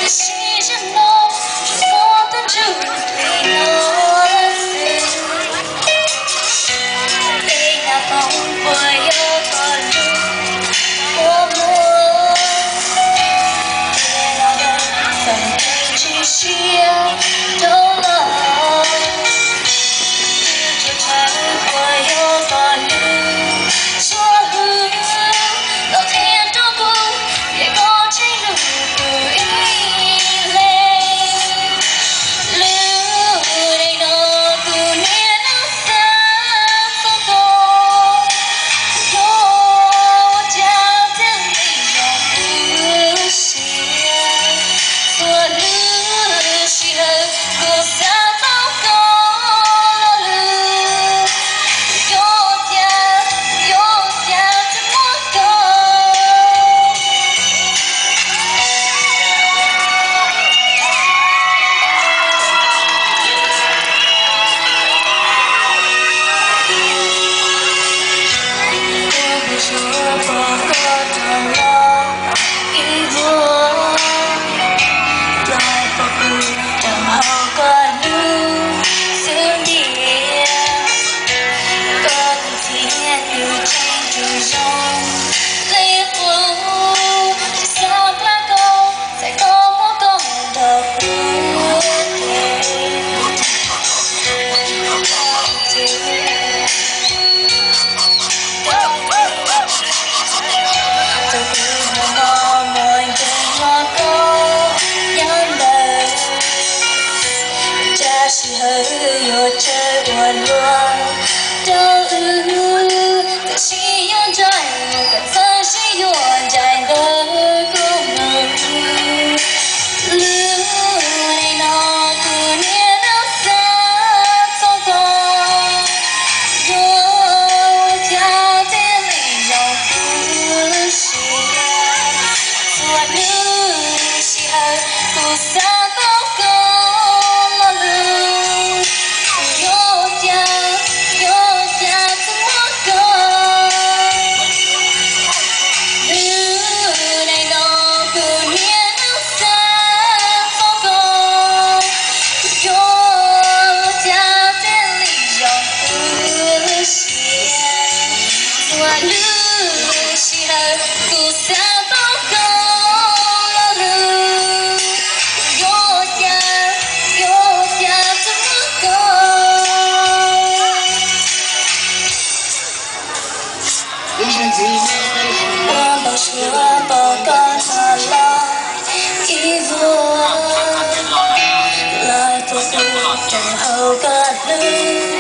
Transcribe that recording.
decisional, je sens de Julie Nothing. They not home for your color, for more. Some chỉ chia đâu lo. Cho trái qua your color, xóa hư. Nó thiên trong cung, để có tranh đủ ý. She heard your church one more. Don't that she yon trai một cái thân she yon trai gỡ cũng ngờ. Lưu này nó cứ nhẹ nó xa trong con. Yo cha tên này dòng cứ she. Suốt lưu she heard cô xa tóc con. She heard cô xa tóc con lo lư. Yo cha cho mất con. Qua bao xưa bỏ con xa lo ý vô. Lại tôi chẳng hầu cả lư.